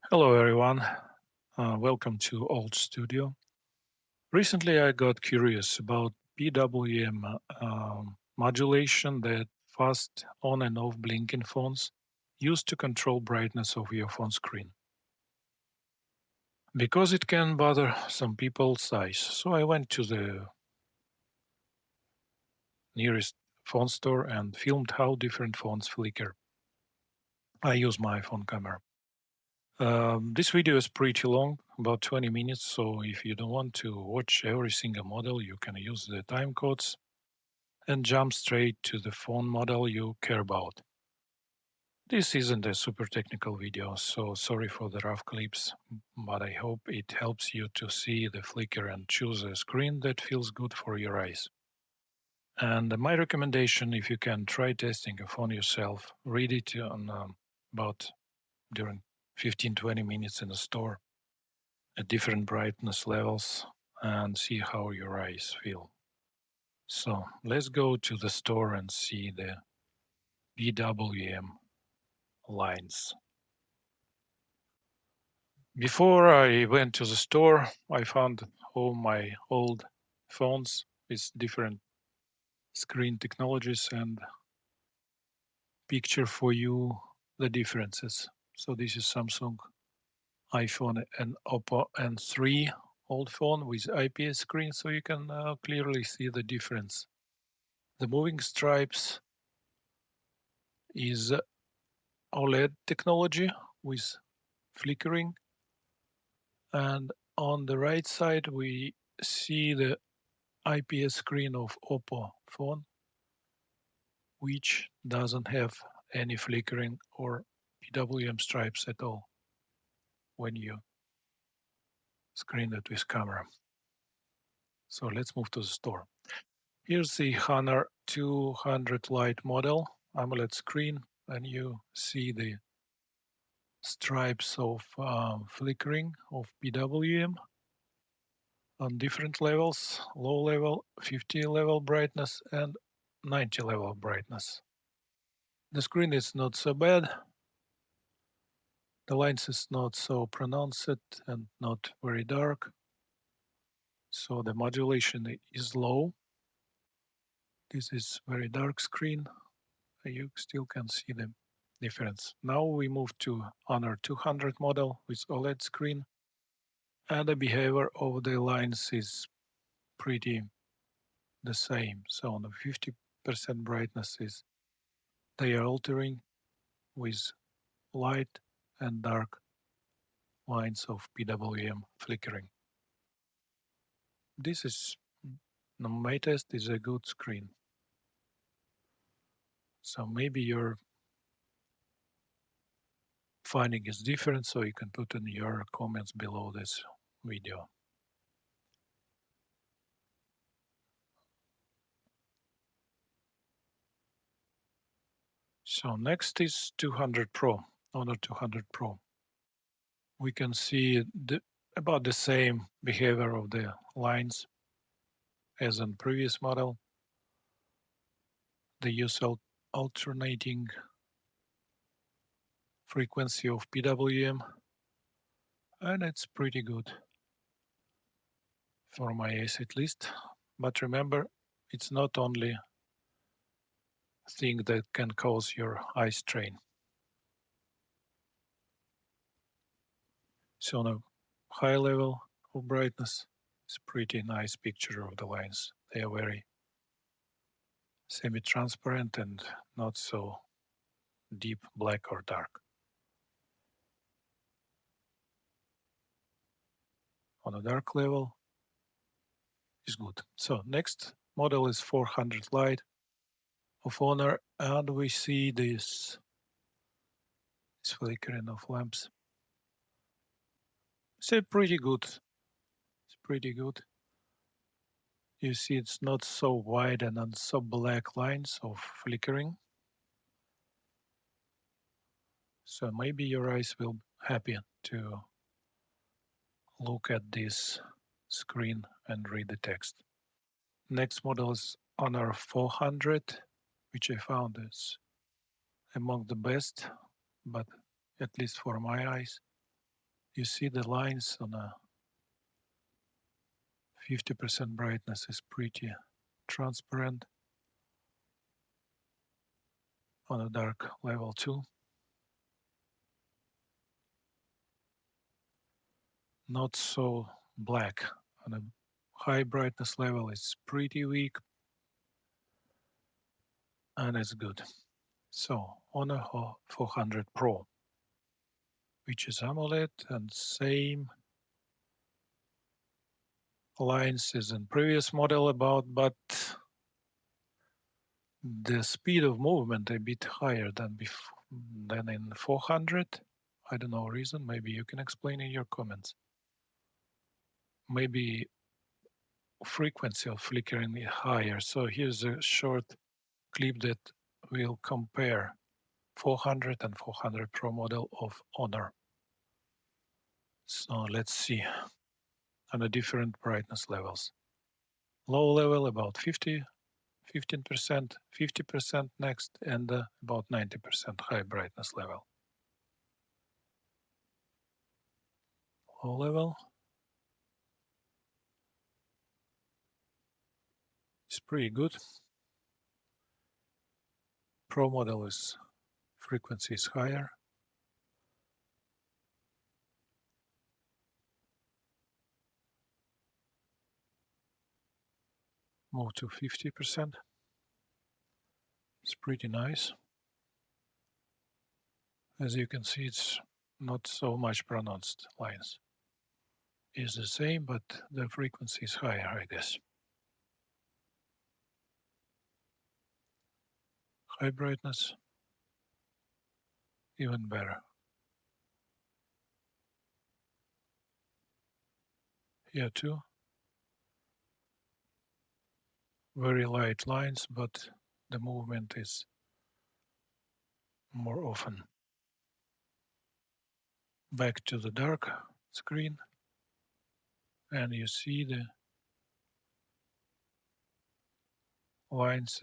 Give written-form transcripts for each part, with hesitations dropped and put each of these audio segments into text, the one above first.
Hello everyone, welcome to Old Studio. Recently I got curious about PWM modulation that fast on and off blinking phones use to control brightness of your phone screen. Because it can bother some people's eyes, so I went to the nearest phone store and filmed how different phones flicker. I use my phone camera. This video is pretty long, about 20 minutes, so if you don't want to watch every single model, you can use the time codes and jump straight to the phone model you care about. This isn't a super technical video, so sorry for the rough clips, but I hope it helps you to see the flicker and choose a screen that feels good for your eyes. And my recommendation, if you can try testing a phone yourself, read it on about during 15-20 minutes in the store at different brightness levels and see how your eyes feel. So let's go to the store and see the PWM lines. Before I went to the store, I found all my old phones with different screen technologies and picture for you the differences. So this is Samsung iPhone and Oppo N3 old phone with IPS screen, so you can clearly see the difference. The moving stripes is OLED technology with flickering, and on the right side we see the IPS screen of Oppo phone, which doesn't have any flickering or PWM stripes at all when you screen it with camera. So let's move to the store. Here's the Honor 200 Lite model AMOLED screen, and you see the stripes of flickering of PWM on different levels: low level, 50 level brightness, and 90 level brightness. The screen is not so bad. The lines is not so pronounced and not very dark. So the modulation is low. This is very dark screen. You still can see the difference. Now we move to Honor 200 model with OLED screen, and the behavior of the lines is pretty the same. So on the 50% brightness is they are altering with light and dark lines of PWM flickering. This is my test is a good screen. So maybe your finding is different, so you can put in your comments below this video. So next is 200 Pro, Honor 200 Pro. We can see about the same behavior of the lines as on previous model. They use alternating frequency of PWM, and it's pretty good for my eyes at least. But remember, it's not only thing that can cause your eye strain. So on a high level of brightness, it's pretty nice picture of the lines. They are very semi-transparent and not so deep black or dark. On a dark level is good. So next model is 400 Lite of Honor, and we see this flickering of lamps. So pretty good. It's pretty good. You see it's not so wide and not so black lines of flickering. So maybe your eyes will be happy to look at this screen and read the text. Next model is Honor 400, which I found is among the best, but at least for my eyes. You see the lines on a 50% brightness is pretty transparent. On a dark level too. Not so black. On a high brightness level it's pretty weak and it's good. So Honor 400 Pro, which is AMOLED and same lines as in previous model but the speed of movement a bit higher than in 400. I don't know reason. Maybe you can explain in your comments. Maybe frequency of flickering is higher. So here's a short clip that will compare 400 and 400 Pro model of Honor. So let's see on the different brightness levels. Low level about 15%, 50% next, and about 90% high brightness level. Low level is pretty good. Pro model is frequency is higher. Move to 50%. It's pretty nice. As you can see, it's not so much pronounced lines. Is the same, but the frequency is higher, I guess. High brightness, even better. Here too, very light lines, but the movement is more often. Back to the dark screen, and you see the lines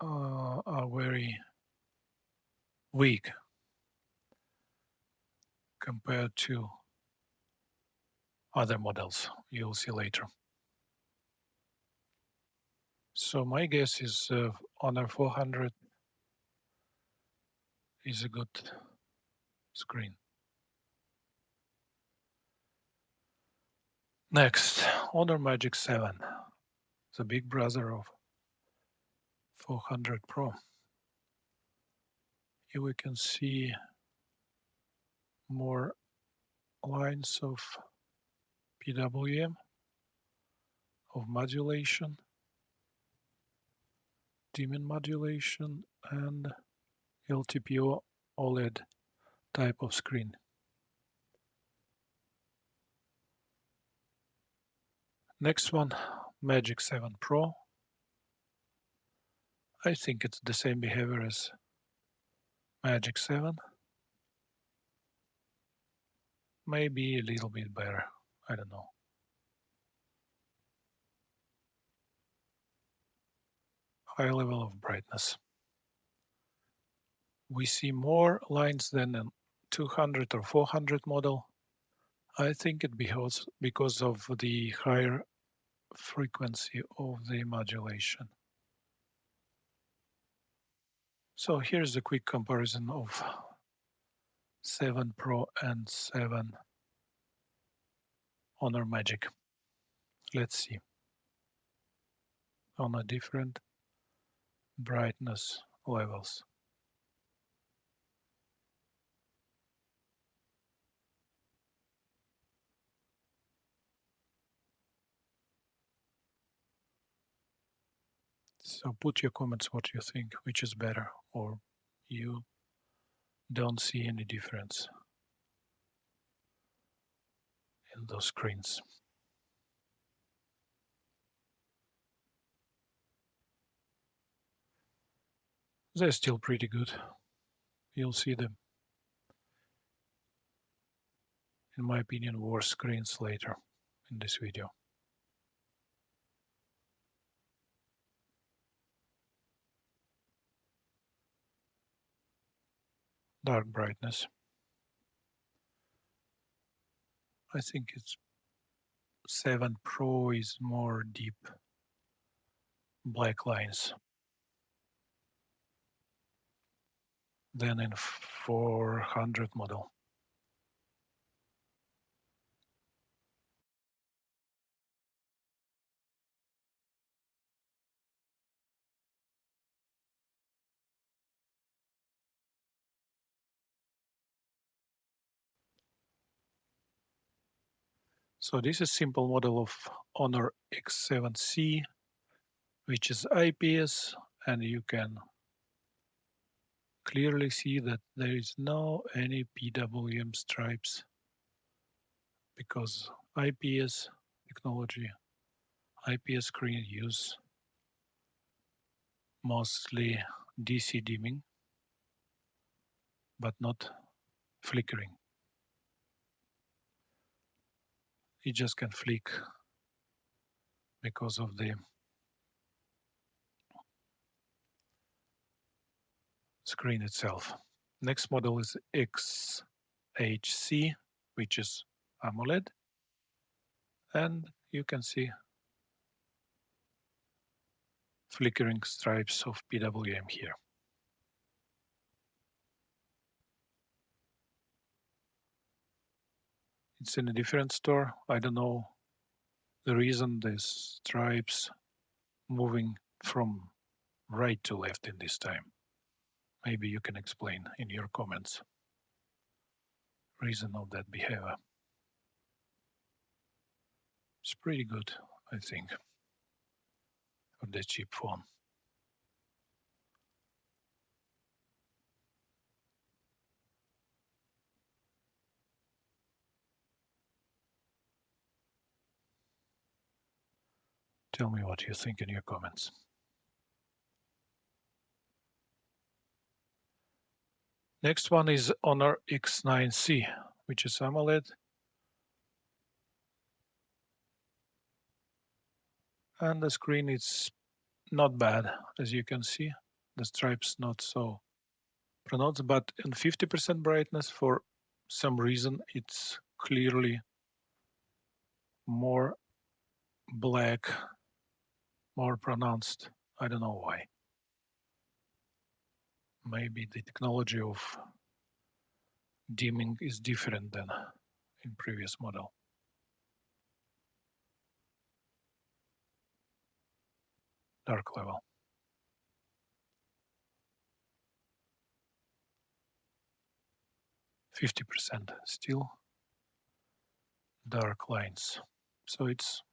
are very weak compared to other models you'll see later. So my guess is Honor 400 is a good screen. Next, Honor Magic 7, the big brother of 400 Pro. Here we can see more lines of PWM, of modulation, dimming modulation, and LTPO OLED type of screen. Next one, Magic 7 Pro. I think it's the same behavior as Magic 7. Maybe a little bit better, I don't know. High level of brightness. We see more lines than in 200 or 400 model. I think it because of the higher frequency of the modulation. So here's a quick comparison of 7 Pro and 7 Honor Magic. Let's see. On a different brightness levels. So put your comments what you think, which is better, or you don't see any difference in those screens. They're still pretty good. You'll see them, in my opinion, worse screens later in this video. Dark brightness. I think it's 7 Pro is more deep black lines than in 400 model. So this is simple model of Honor X7C, which is IPS, and you can clearly see that there is no any PWM stripes because IPS technology, IPS screen use mostly DC dimming, but not flickering. It just can flick because of the screen itself. Next model is XHC, which is AMOLED, and you can see flickering stripes of PWM here. It's in a different store. I don't know the reason the stripes moving from right to left in this time. Maybe you can explain in your comments reason of that behavior. It's pretty good, I think, for the cheap phone. Tell me what you think in your comments. Next one is Honor X9C, which is AMOLED. And the screen is not bad, as you can see. The stripes not so pronounced, but in 50% brightness, for some reason, it's clearly more black, more pronounced. I don't know why. Maybe the technology of dimming is different than in previous model. Dark level. 50% still dark lines. So it's,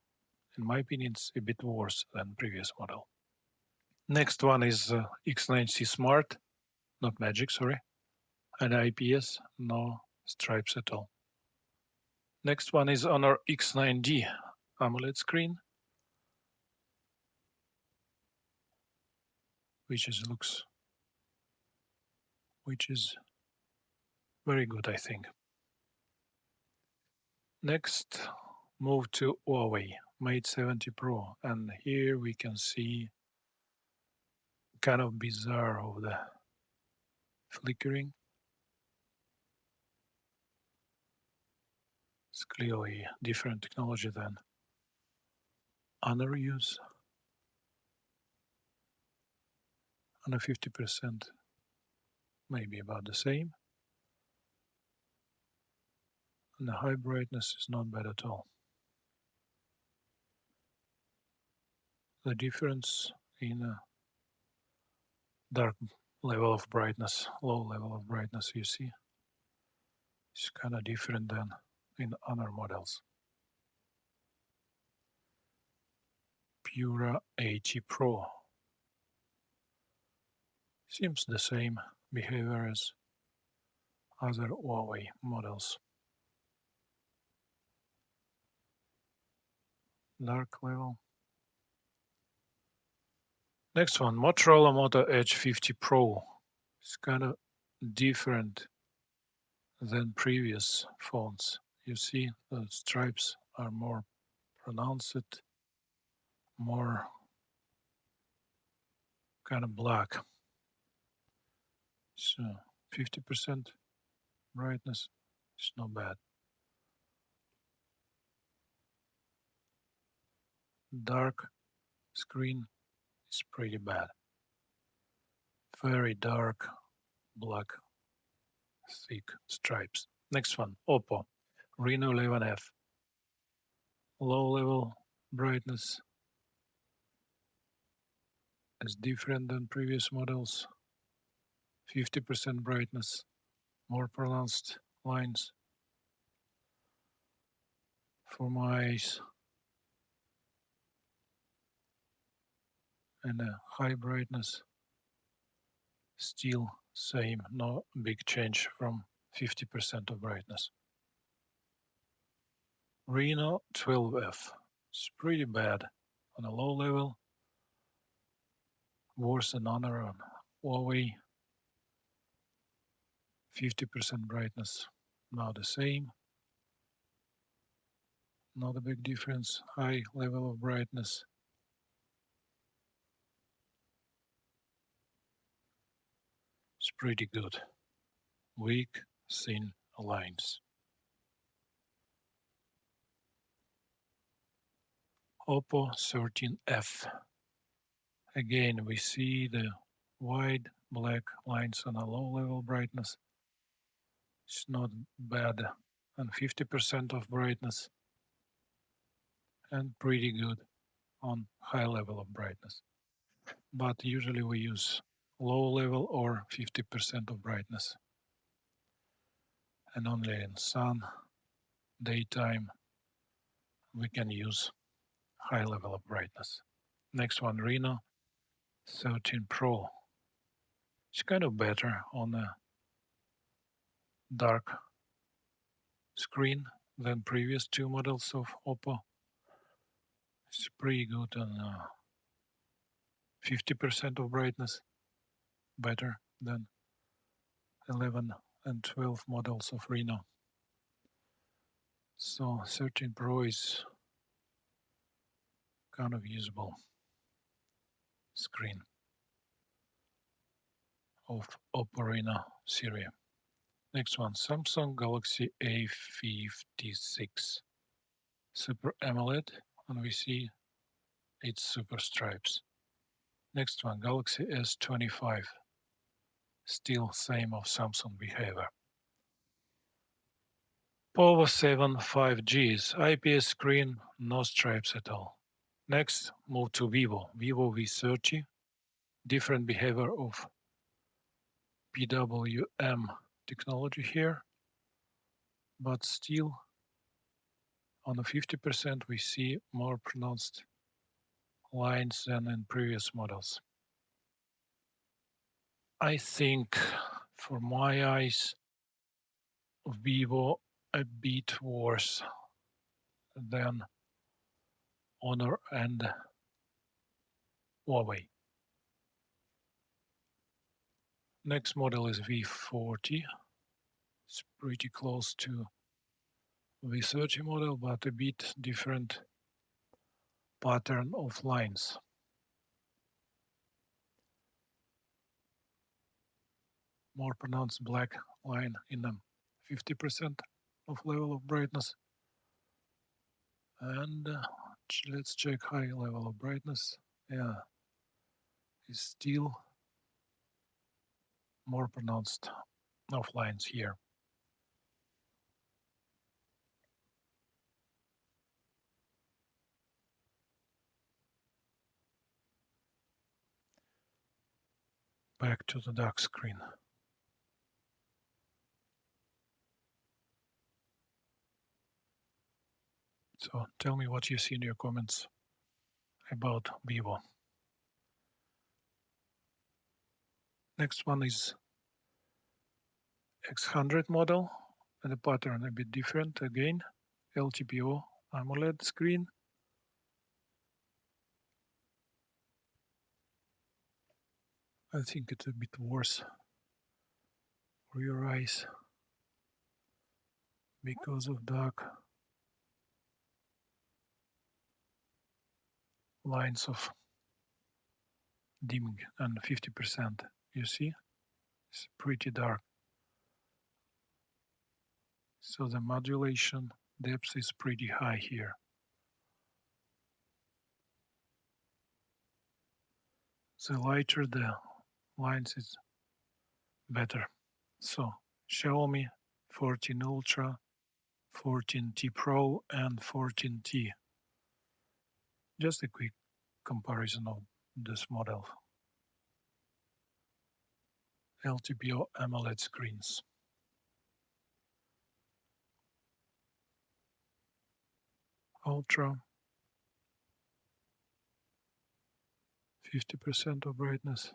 in my opinion, it's a bit worse than previous model. Next one is X9C Smart, not Magic, sorry, and IPS, no stripes at all. Next one is Honor X9D, AMOLED screen, which is very good, I think. Next, move to Huawei Mate 70 Pro, and here we can see kind of bizarre of the flickering. It's clearly different technology than Honor use. Honor 50%, maybe about the same. And the high brightness is not bad at all. The difference in dark level of brightness, low level of brightness, you see, is kind of different than in Honor models. Pura 80 Pro seems the same behavior as other Huawei models. Dark level. Next one, Motorola Moto Edge 50 Pro. It's kind of different than previous phones. You see the stripes are more pronounced, more kind of black. So 50% brightness is not bad. dark screen is pretty bad. Very dark, black, thick stripes. Next one, Oppo Reno 11F. Low level brightness is different than previous models. 50% brightness, more pronounced lines for my eyes, and a high brightness. Still same, no big change from 50% of brightness. Reno 12F. It's pretty bad on a low level, worse than Honor on Huawei. 50% brightness, now the same. Not a big difference. High level of brightness. It's pretty good. Weak, thin lines. Oppo 13F. Again, we see the wide black lines on a low level brightness. It's not bad. And 50% of brightness. And pretty good on high level of brightness. But usually we use low level or 50% of brightness. And only in sun, daytime, we can use high level of brightness. Next one, Reno 13 Pro. It's kind of better on a dark screen than previous two models of Oppo. It's pretty good on 50% of brightness, better than 11 and 12 models of Reno. So 13 Pro is kind of usable screen of Oppo Reno Serie. Next one, Samsung Galaxy A56. Super AMOLED, and we see its super stripes. Next one, Galaxy S25. Still same of Samsung behavior. Pova 7 5Gs, IPS screen, no stripes at all. Next, move to Vivo V30. Different behavior of PWM technology here, but still on the 50% we see more pronounced lines than in previous models. I think for my eyes, Vivo a bit worse than Honor and Huawei. Next model is V40. It's pretty close to V30 model, but a bit different pattern of lines. More pronounced black line in them. 50% of level of brightness. And let's check high level of brightness. Yeah, it's still more pronounced of lines here. Back to the dark screen. So tell me what you see in your comments about Vivo. Next one is X100 model, and the pattern a bit different again. LTPO AMOLED screen. I think it's a bit worse for your eyes because of dark lines of dimming and 50%. You see, it's pretty dark. So the modulation depth is pretty high here. The lighter the lines is better. So Xiaomi 14 Ultra, 14T Pro and 14T. Just a quick comparison of this model. LTPO AMOLED screens. Ultra, 50% of brightness.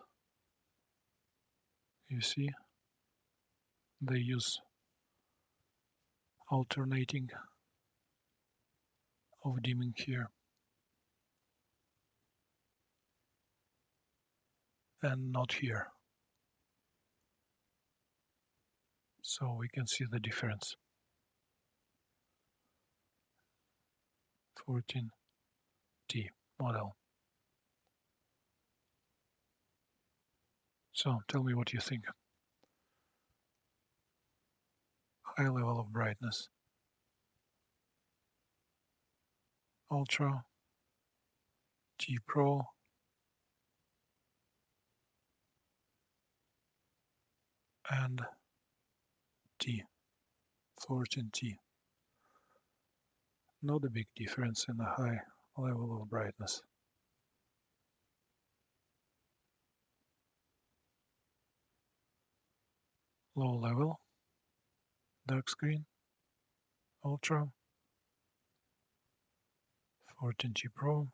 You see, they use alternating of dimming here. And not here. So we can see the difference. 14T model. So tell me what you think. High level of brightness. Ultra, T Pro, and T, 14T. Not a big difference in the high level of brightness. Low level, dark screen, Ultra, 14T Pro,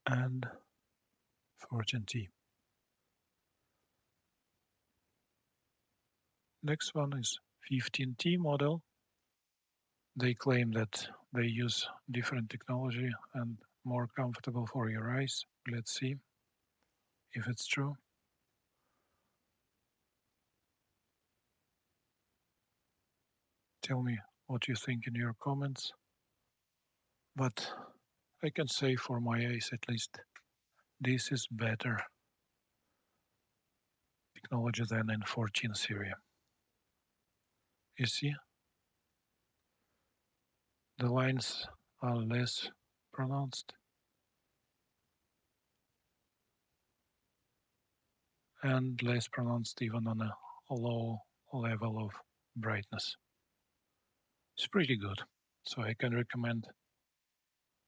and 14T. Next one is 15T model. They claim that they use different technology and more comfortable for your eyes. Let's see if it's true. Tell me what you think in your comments. But I can say for my eyes at least, this is better technology than in 14 Serie. You see, the lines are less pronounced and less pronounced even on a low level of brightness. It's pretty good. So I can recommend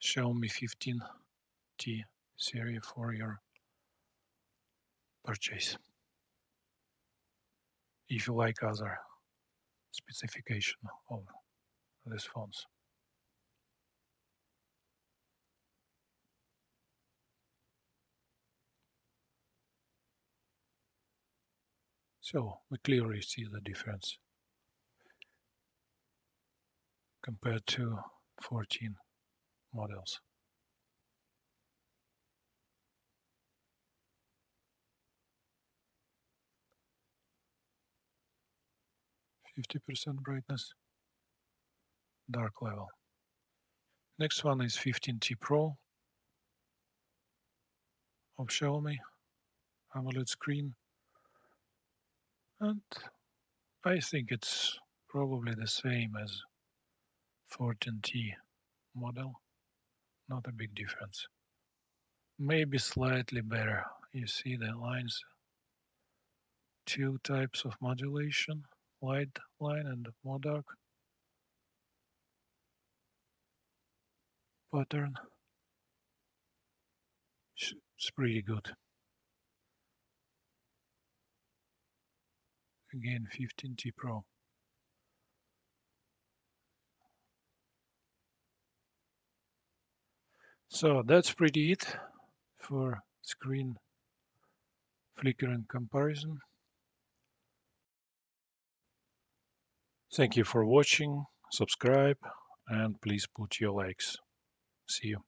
Xiaomi 15T Serie for your purchase. If you like other specification of these phones. So we clearly see the difference compared to 14 models. 50% brightness, dark level. Next one is 15T Pro of Xiaomi, AMOLED screen, and I think it's probably the same as 14T model, not a big difference. Maybe slightly better. You see the lines, two types of modulation, light line and more dark pattern. It's pretty good. Again, 15T Pro. So that's pretty it for screen flickering comparison. Thank you for watching, subscribe, and please put your likes. See you.